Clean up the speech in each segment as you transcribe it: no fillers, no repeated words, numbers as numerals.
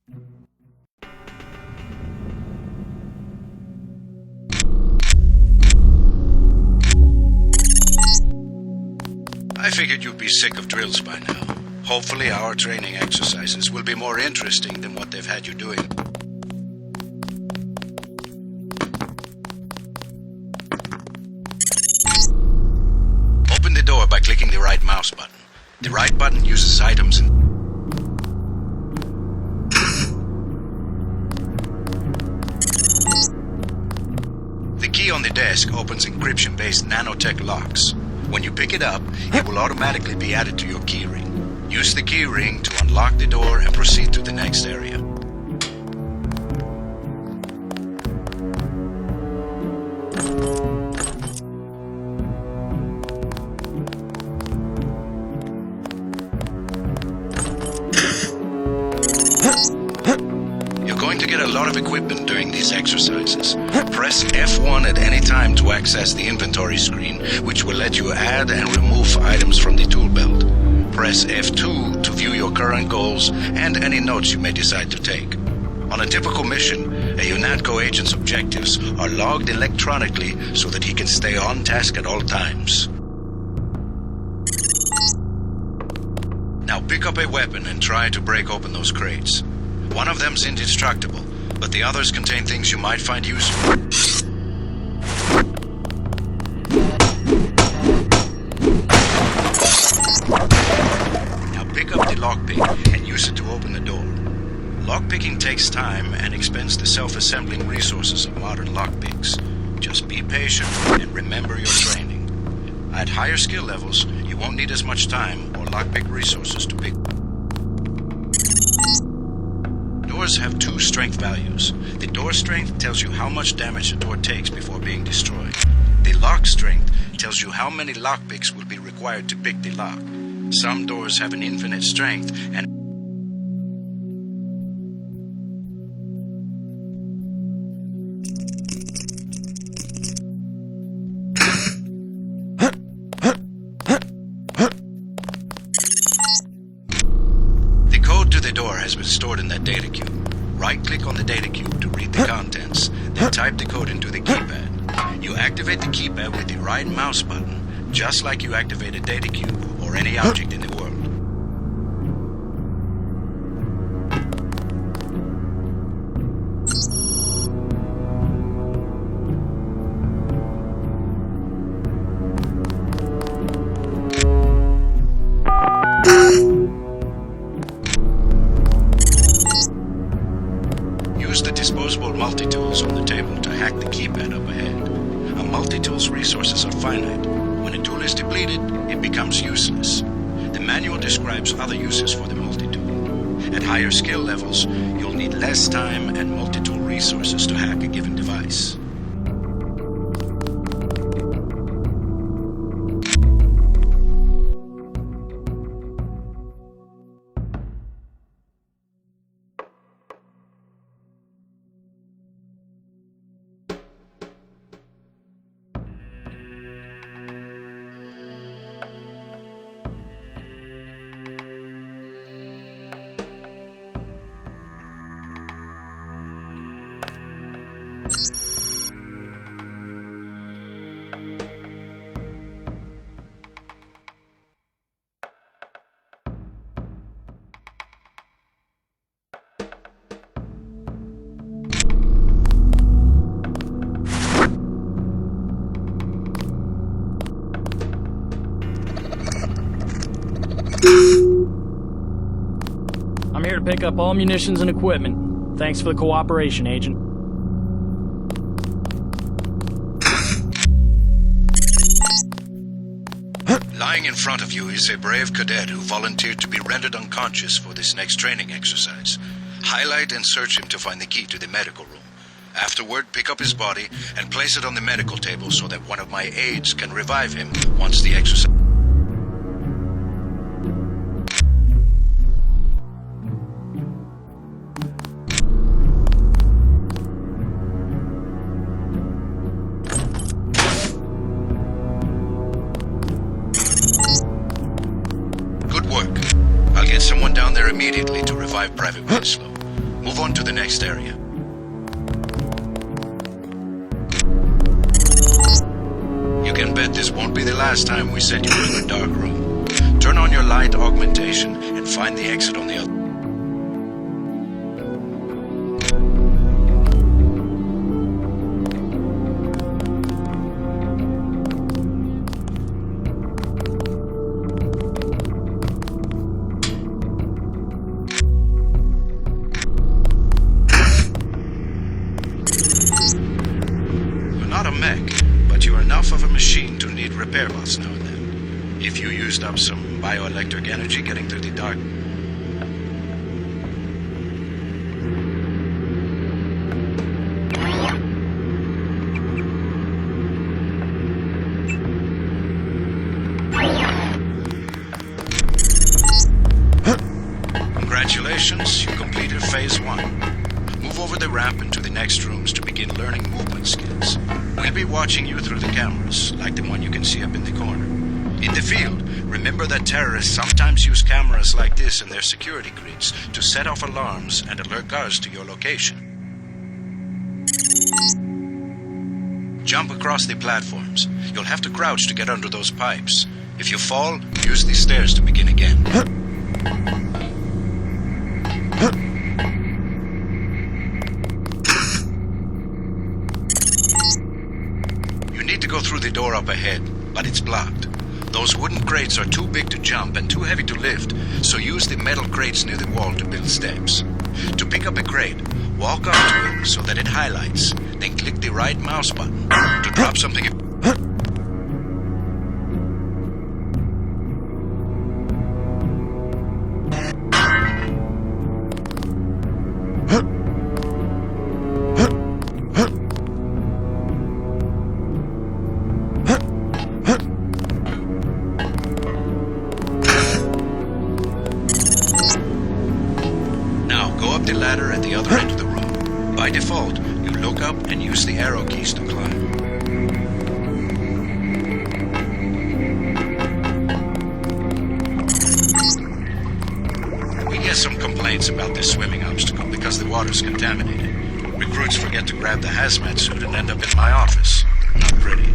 I figured you'd be sick of drills by now. Hopefully our training exercises will be more interesting than what they've had you doing. Open the door by clicking the right mouse button. The right button uses items and... The key on the desk opens encryption-based nanotech locks. When you pick it up, it will automatically be added to your keyring. Use the keyring to unlock the door and proceed to the next area. You're going to get a lot of equipment during these exercises. Press F1 at any time to access the inventory screen, which will let you add and remove items from the tool belt. Press F2 to view your current goals and any notes you may decide to take. On a typical mission, a UNATCO agent's objectives are logged electronically so that he can stay on task at all times. Now pick up a weapon and try to break open those crates. One of them's indestructible, but the others contain things you might find useful. Now pick up the lockpick and use it to open the door. Lockpicking takes time and expends the self-assembling resources of modern lockpicks. Just be patient and remember your training. At higher skill levels, you won't need as much time or lockpick resources to pick. Doors have two strength values. The door strength tells you how much damage the door takes before being destroyed. The lock strength tells you how many lockpicks will be required to pick the lock. Some doors have an infinite strength and the code to the door has been stored in that data cube. Right-click on the data cube to read the contents, then type the code into the keypad. You activate the keypad with the right mouse button, just like you activate a data cube or any object in the world. Use the disposable multi-tools on the table to hack the keypad up ahead. A multi-tool's resources are finite. When a tool is depleted, it becomes useless. The manual describes other uses for the multi-tool. At higher skill levels, you'll need less time and multi-tool resources to hack a given device. I'm here to pick up all munitions and equipment. Thanks for the cooperation, Agent. Lying in front of you is a brave cadet who volunteered to be rendered unconscious for this next training exercise. Highlight and search him to find the key to the medical room. Afterward, pick up his body and place it on the medical table so that one of my aides can revive him once the exercise... Good work. I'll get someone down there immediately to revive Private Winslow. Move on to the next area. You can bet this won't be the last time we set you into a dark room. Turn on your light augmentation and find the exit on the other. You're not a mech, but you're enough of a machine to need repair bots now and then. If you used up some bioelectric energy getting through the dark... Congratulations, you completed phase 1. Move over the ramp into the next rooms to begin learning movement skills. We'll be watching you through the cameras, like the one you can see up in the corner. In the field, remember that terrorists sometimes use cameras like this in their security grids to set off alarms and alert guards to your location. Jump across the platforms. You'll have to crouch to get under those pipes. If you fall, use the stairs to begin again. You need to go through the door up ahead, but it's blocked. Those wooden crates are too big to jump and too heavy to lift, so use the metal crates near the wall to build steps. To pick up a crate, walk up to it so that it highlights, then click the right mouse button. To drop something... the ladder at the other end of the room. By default, you look up and use the arrow keys to climb. We get some complaints about this swimming obstacle because the water's contaminated. Recruits forget to grab the hazmat suit and end up in my office. Not pretty.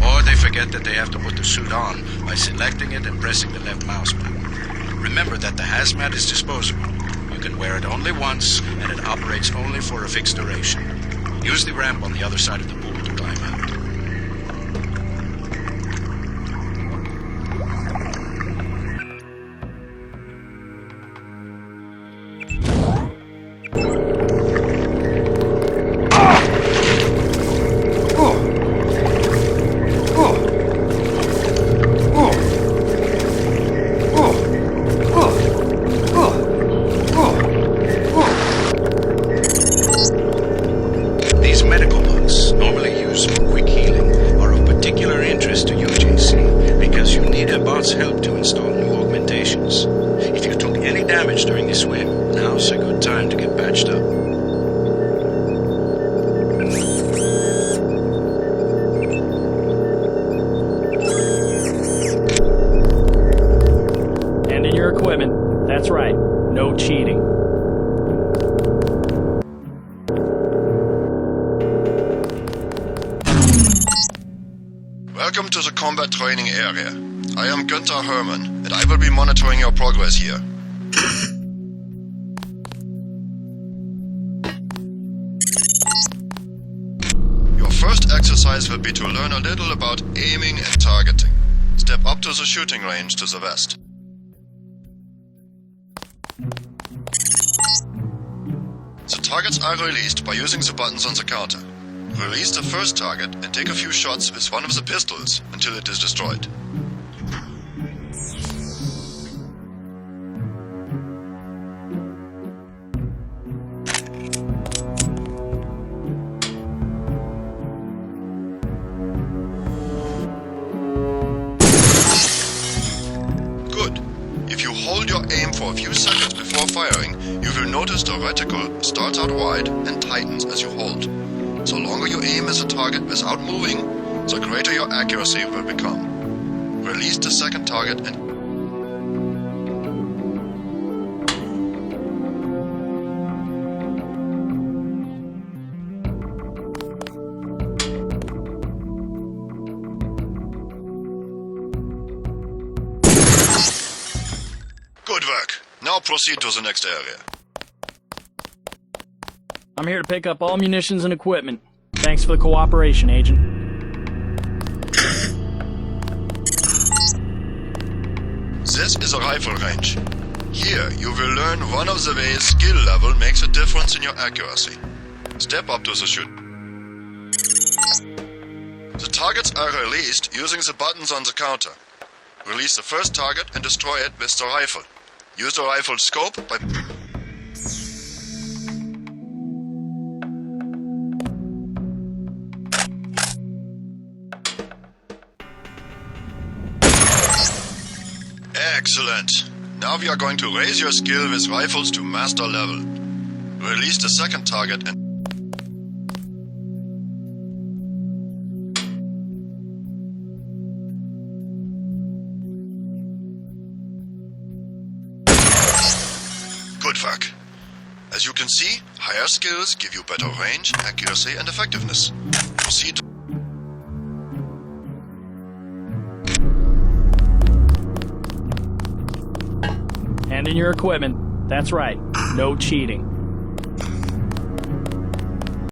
Or they forget that they have to put the suit on by selecting it and pressing the left mouse button. Remember that the hazmat is disposable. You can wear it only once, and it operates only for a fixed duration. Use the ramp on the other side of the pool to climb out. Help to install new augmentations. If you took any damage during the swim, now's a good time to get patched up. Hand in your equipment. That's right. No cheating. Welcome to the combat training area. I am Günther Hermann, and I will be monitoring your progress here. Your first exercise will be to learn a little about aiming and targeting. Step up to the shooting range to the west. The targets are released by using the buttons on the counter. Release the first target and take a few shots with one of the pistols until it is destroyed. Hold your aim for a few seconds before firing, you will notice the reticle starts out wide and tightens as you hold. The longer you aim at the target without moving, the greater your accuracy will become. Release the second target and Good work. Now proceed to the next area. I'm here to pick up all munitions and equipment. Thanks for the cooperation, Agent. This is a rifle range. Here, you will learn one of the ways skill level makes a difference in your accuracy. Step up to the shoot. The targets are released using the buttons on the counter. Release the first target and destroy it with the rifle. Use the rifle scope by... Excellent. Now we are going to raise your skill with rifles to master level. Release the second target and... Good work. As you can see, higher skills give you better range, accuracy, and effectiveness. Proceed. Hand in your equipment. That's right. No cheating.